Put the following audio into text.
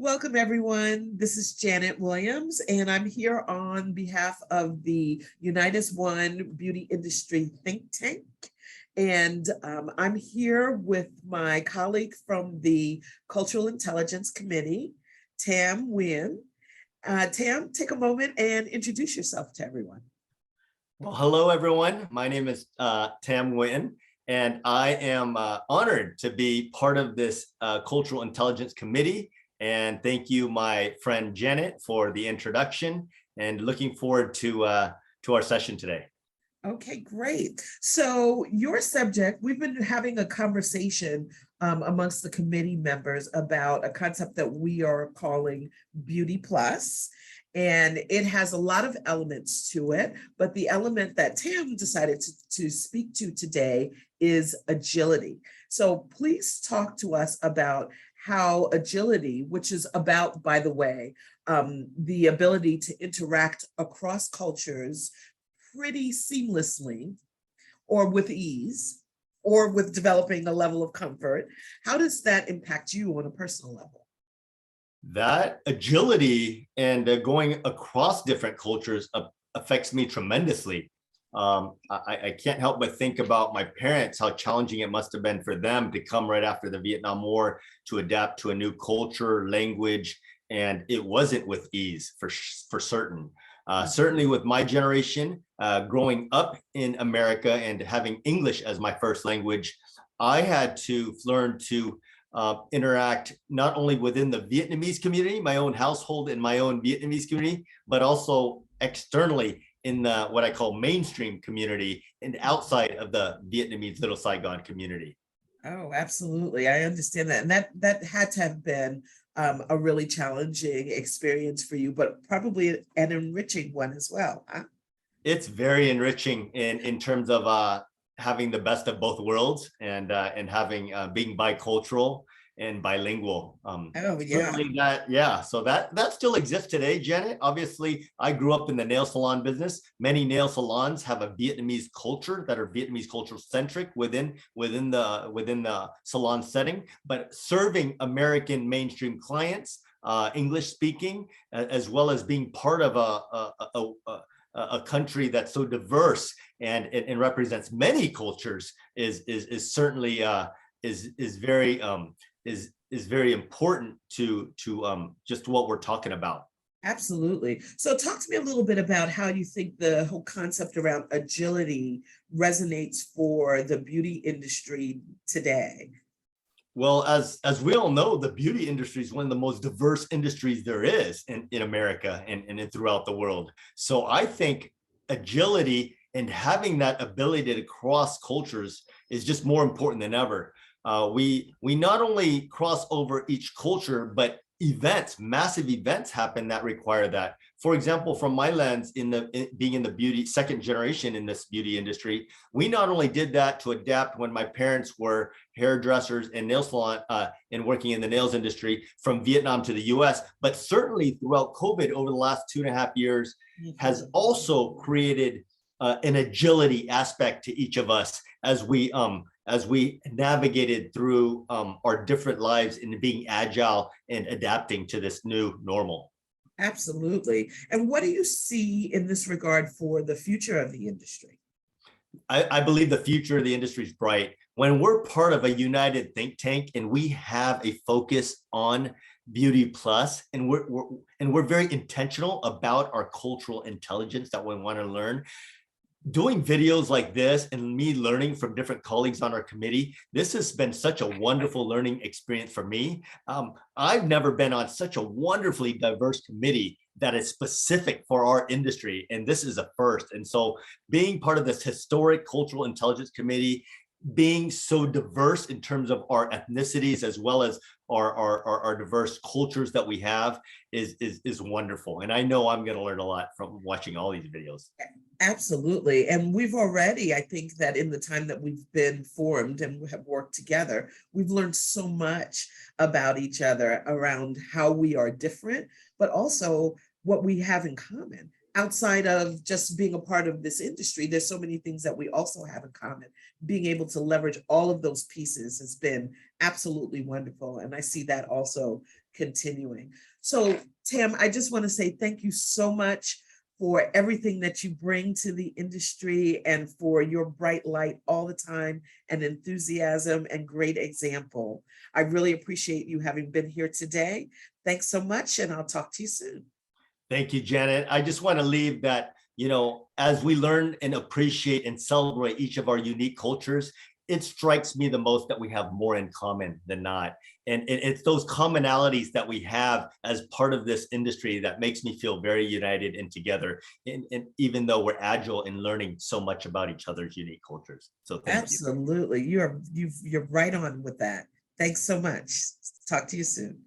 Welcome, everyone. This is Janet Williams, and I'm here on behalf of the Unitas One Beauty Industry Think Tank. And I'm here with my colleague from the Cultural Intelligence Committee, Tam Nguyen. Tam, take a moment and introduce yourself to everyone. Well, hello, everyone. My name is Tam Nguyen, and I am honored to be part of this Cultural Intelligence Committee. And thank you, my friend Janet, for the introduction, and looking forward to our session today. Okay, great. So your subject, we've been having a conversation amongst the committee members about a concept that we are calling Beauty Plus. And it has a lot of elements to it, but the element that Tam decided to speak to today is agility. So please talk to us about how agility, which is about, by the way, the ability to interact across cultures pretty seamlessly or with ease or with developing a level of comfort. How does that impact you on a personal level? That agility and going across different cultures affects me tremendously. I can't help but think about my parents, how challenging it must have been for them to come right after the Vietnam War to adapt to a new culture, language, and it wasn't with ease for certain. Certainly with my generation, growing up in America and having English as my first language, I had to learn to interact not only within the Vietnamese community, my own household and my own Vietnamese community, but also externally in the what I call mainstream community and outside of the Vietnamese Little Saigon community. Oh, absolutely. I understand that. And that had to have been a really challenging experience for you, but probably an enriching one as well. Huh? It's very enriching in terms of having the best of both worlds and having being bicultural and bilingual. Oh, yeah. So that still exists today, Janet. Obviously, I grew up in the nail salon business. Many nail salons have a Vietnamese culture that are Vietnamese culture centric within the salon setting, but serving American mainstream clients, English speaking, as well as being part of a country that's so diverse and represents many cultures is certainly very important to just what we're talking about. Absolutely. So talk to me a little bit about how you think the whole concept around agility resonates for the beauty industry today. Well, as we all know, the beauty industry is one of the most diverse industries there is in America and throughout the world. So I think agility and having that ability to cross cultures is just more important than ever. We not only cross over each culture, but massive events happen that require that. For example, from my lens, being in the beauty second generation in this beauty industry, we not only did that to adapt when my parents were hairdressers and nail salon and working in the nails industry from Vietnam to the US, but certainly throughout COVID over the last 2.5 years has also created an agility aspect to each of us as we navigated through our different lives in being agile and adapting to this new normal. Absolutely. And what do you see in this regard for the future of the industry? I believe the future of the industry is bright. When we're part of a united think tank and we have a focus on Beauty Plus, and we're very intentional about our cultural intelligence that we want to learn, doing videos like this and me learning from different colleagues on our committee, this has been such a wonderful learning experience for me. I've never been on such a wonderfully diverse committee that is specific for our industry, and this is a first. And so being part of this historic cultural intelligence committee, being so diverse in terms of our ethnicities as well as our diverse cultures that we have is wonderful. And I know I'm going to learn a lot from watching all these videos. Absolutely. And we've already, I think that in the time that we've been formed and have worked together, we've learned so much about each other around how we are different, but also what we have in common. outside of just being a part of this industry, there's so many things that we also have in common. Being able to leverage all of those pieces has been absolutely wonderful. And I see that also continuing. So, Tam, I just want to say thank you so much for everything that you bring to the industry and for your bright light all the time and enthusiasm and great example. I really appreciate you having been here today. Thanks so much, and I'll talk to you soon. Thank you, Janet. I just want to leave that, as we learn and appreciate and celebrate each of our unique cultures, it strikes me the most that we have more in common than not. And it's those commonalities that we have as part of this industry that makes me feel very united and together. And even though we're agile in learning so much about each other's unique cultures. So thank you. Absolutely. You're right on with that. Thanks so much. Talk to you soon.